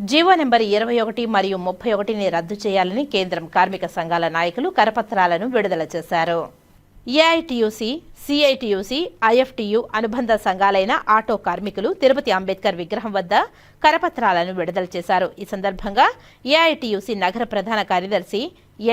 GO number 21 మరియు 31ని రద్దు చేయాలని కేంద్రం కార్మిక సంఘాల నాయకులు కరపత్రాలను విడుదల చేశారు. ఏఐటీయూసీ, సిఐటియుసి, ఐఎఫ్టియు అనుబంధ సంఘాలైన ఆటో కార్మికులు తిరుపతి అంబేద్కర్ విగ్రహం వద్ద కరపత్రాలను విడుదల చేశారు. ఈ సందర్భంగా ఏఐటీయూసీ నగర ప్రధాన కార్యదర్శి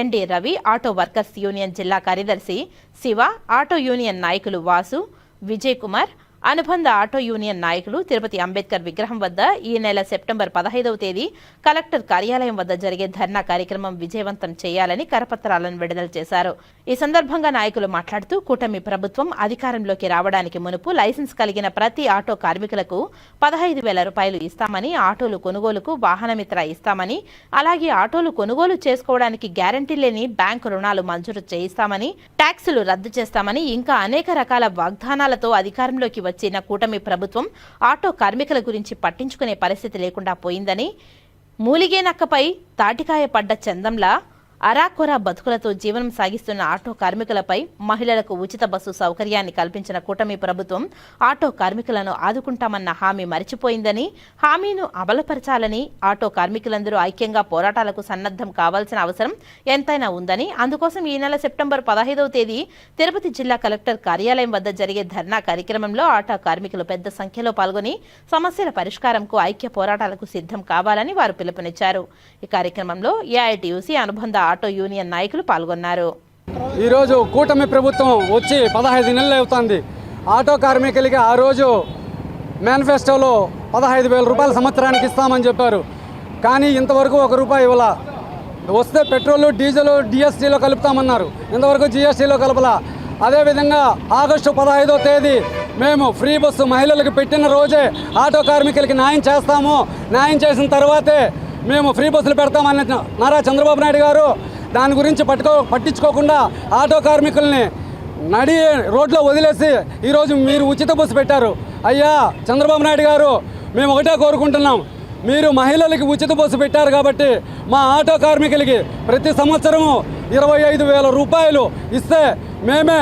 N D Ravi, auto workers union జిల్లా కార్యదర్శి శివ, ఆటో యూనియన్ నాయకులు వాసు, విజయ్ కుమార్, అనుబంధ ఆటో యూనియన్ నాయకులు తిరుపతి అంబేద్కర్ విగ్రహం వద్ద ఈ నెల సెప్టెంబర్ 15వ తేదీ కలెక్టర్ కార్యాలయం వద్ద జరిగే ధర్నా కార్యక్రమం విజయవంతం చేయాలని కరపత్రాలను విడుదల చేశారు. ఈ సందర్భంగా నాయకులు మాట్లాడుతూ కూటమి ప్రభుత్వం అధికారంలోకి రావడానికి మునుపు లైసెన్స్ కలిగిన ప్రతి ఆటో కార్మికులకు 15,000 రూపాయలు ఇస్తామని, ఆటోలు కొనుగోలుకు వాహనమిత్ర ఇస్తామని, అలాగే ఆటోలు కొనుగోలు చేసుకోవడానికి గ్యారంటీ లేని బ్యాంకు రుణాలు మంజూరు చేయిస్తామని, ట్యాక్సులు రద్దు చేస్తామని, ఇంకా అనేక రకాల వాగ్దానాలతో అధికారంలోకి వచ్చిన కూటమి ప్రభుత్వం ఆటో కార్మికుల గురించి పట్టించుకునే పరిస్థితి లేకుండా పోయిందని, మూలిగే నక్కపై తాటికాయ పడ్డ చందంలా అరాకొర బతుకులతో జీవనం సాగిస్తున్న ఆటో కార్మికులపై మహిళలకు ఉచిత బస్సు సౌకర్యాన్ని కల్పించిన కూటమి ప్రభుత్వం ఆటో కార్మికులను ఆదుకుంటామన్న హామీ మరిచిపోయిందని, హామీను అమలుపరచాలని ఆటో కార్మికులందరూ ఐక్యంగా పోరాటాలకు సన్నద్ధం కావాల్సిన అవసరం ఎంతైనా ఉందని, అందుకోసం ఈ నెల సెప్టెంబర్ 15వ తేదీ తిరుపతి జిల్లా కలెక్టర్ కార్యాలయం వద్ద జరిగే ధర్నా కార్యక్రమంలో ఆటో కార్మికులు పెద్ద సంఖ్యలో పాల్గొని సమస్యల పరిష్కారంకు ఐక్య పోరాటాలకు సిద్ధం కావాలని వారు పిలుపునిచ్చారు. ఈ కార్యక్రమంలో ఏఐటీయూసీ అనుబంధ ఆటో యూనియన్ నాయకులు పాల్గొన్నారు. ఈరోజు కూటమి ప్రభుత్వం వచ్చి 15 నెలలు అవుతుంది. ఆటో కార్మికులకి ఆ రోజు మేనిఫెస్టోలో 15,000 రూపాయల సంవత్సరానికి ఇస్తామని చెప్పారు. కానీ ఇంతవరకు ₹1 ఇవ్వాల. వస్తే పెట్రోలు, డీజిల్, డిఎస్టీలో కలుపుతామన్నారు. ఇంతవరకు జిఎస్టీలో కలపలా. అదేవిధంగా ఆగస్టు 15వ తేదీ మేము ఫ్రీ బస్సు మహిళలకు పెట్టిన రోజే ఆటో కార్మికులకి న్యాయం చేస్తాము, న్యాయం చేసిన తర్వాతే మేము ఫ్రీ బస్సులు పెడతామని నారా చంద్రబాబు నాయుడు గారు దాని గురించి పట్టించుకోకుండా ఆటో కార్మికుల్ని నడి రోడ్లో వదిలేసి ఈరోజు మీరు ఉచిత బస్సు పెట్టారు. అయ్యా చంద్రబాబు నాయుడు గారు, మేము ఒకటే కోరుకుంటున్నాం, మీరు మహిళలకి ఉచిత బస్సు పెట్టారు కాబట్టి మా ఆటో కార్మికులకి ప్రతి సంవత్సరము 25,000 రూపాయలు ఇస్తే మేమే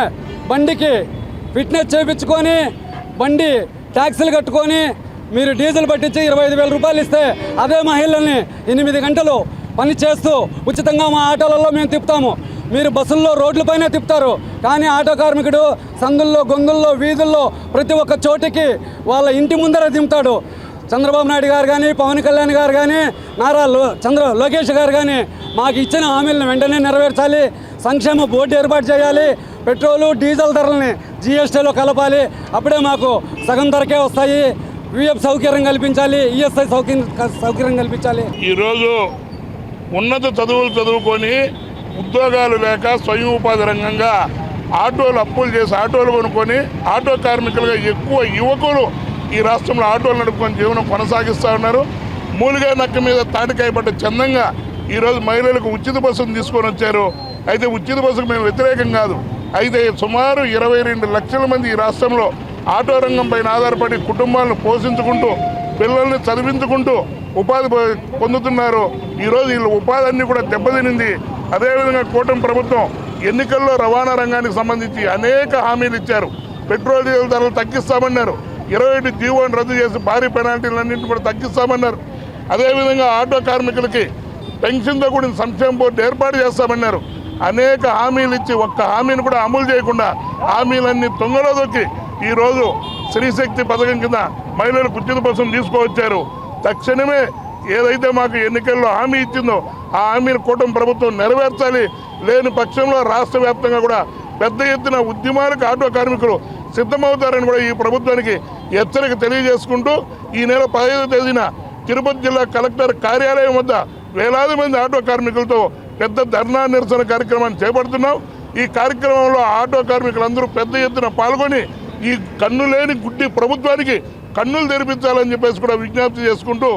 బండికి ఫిట్నెస్ చేయించుకొని బండి ట్యాక్సీలు కట్టుకొని మీరు డీజిల్ పట్టించి 25,000 రూపాయలు ఇస్తే అదే మహిళల్ని 8 గంటలు పని చేస్తూ ఉచితంగా మా ఆటోలలో మేము తిప్పుతాము. మీరు బస్సుల్లో రోడ్లపైనే తిప్పుతారు, కానీ ఆటో కార్మికుడు సందుల్లో, గొంగుల్లో, వీధుల్లో ప్రతి ఒక్క చోటికి వాళ్ళ ఇంటి ముందర దింపుతాడు. చంద్రబాబు నాయుడు గారు కానీ, పవన్ కళ్యాణ్ గారు కానీ, లోకేష్ గారు కానీ మాకు ఇచ్చిన హామీలను వెంటనే నెరవేర్చాలి. సంక్షేమ బోర్డు ఏర్పాటు చేయాలి. పెట్రోలు, డీజిల్ ధరల్ని జిఎస్టీలో కలపాలి. అప్పుడే మాకు సగం ధరకే వస్తాయి. విఎఫ్ సౌకర్యం కల్పించాలి, ఈఎస్ఐ సౌకర్యం కల్పించాలి. ఈరోజు ఉన్నత చదువులు చదువుకొని ఉద్యోగాలు లేక స్వయం ఉపాధి రంగంగా ఆటోలు అప్పులు చేసి ఆటోలు కొనుక్కొని ఆటో కార్మికులుగా ఎక్కువ యువకులు ఈ రాష్ట్రంలో ఆటోలు నడుపుకొని జీవనం కొనసాగిస్తూ ఉన్నారు. మూలిగా నక్క మీద తాటికాయ పడ్డ చందంగా ఈరోజు మహిళలకు ఉచిత బస్సును తీసుకొని వచ్చారు. అయితే ఉచిత బస్సుకు మేము వ్యతిరేకం కాదు. అయితే సుమారు 22 లక్షల మంది ఈ రాష్ట్రంలో ఆటో రంగం పైన ఆధారపడి కుటుంబాలను పోషించుకుంటూ పిల్లల్ని చదివించుకుంటూ ఉపాధి పొందుతున్నారు. ఈరోజు వీళ్ళ ఉపాధి అన్నీ కూడా దెబ్బతినింది. అదేవిధంగా కూటమి ప్రభుత్వం ఎన్నికల్లో రవాణా రంగానికి సంబంధించి అనేక హామీలు ఇచ్చారు. పెట్రోల్ డీజిల్ ధరలు తగ్గిస్తామన్నారు. 21 జీవోని రద్దు చేసి భారీ పెనాల్టీలన్నింటినీ కూడా తగ్గిస్తామన్నారు. అదేవిధంగా ఆటో కార్మికులకి పెన్షన్తో కూడిన సంక్షేమ బోర్డు ఏర్పాటు చేస్తామన్నారు. అనేక హామీలు ఇచ్చి ఒక్క హామీని కూడా అమలు చేయకుండా హామీలన్నీ తొంగలో దొక్కి ఈరోజు స్త్రీశక్తి పథకం కింద మహిళలకు ఉచిత బస్సును తీసుకువచ్చారు. తక్షణమే ఏదైతే మాకు ఎన్నికల్లో హామీ ఇచ్చిందో ఆ హామీని కూటమి ప్రభుత్వం నెరవేర్చాలి. లేని పక్షంలో రాష్ట్ర వ్యాప్తంగా కూడా పెద్ద ఎత్తున ఉద్యమాలకు ఆటో కార్మికులు సిద్ధమవుతారని కూడా ఈ ప్రభుత్వానికి హెచ్చరిక తెలియజేసుకుంటూ ఈ నెల 15వ తేదీన తిరుపతి జిల్లా కలెక్టర్ కార్యాలయం వద్ద వేలాది మంది ఆటో కార్మికులతో పెద్ద ధర్నా నిరసన కార్యక్రమాన్ని చేపడుతున్నాం. ఈ కార్యక్రమంలో ఆటో కార్మికులందరూ పెద్ద ఎత్తున పాల్గొని ఈ కన్ను లేని గుడ్డి ప్రభుత్వానికి కన్నులు తెరిపించాలని చెప్పేసి కూడా విజ్ఞప్తి చేసుకుంటూ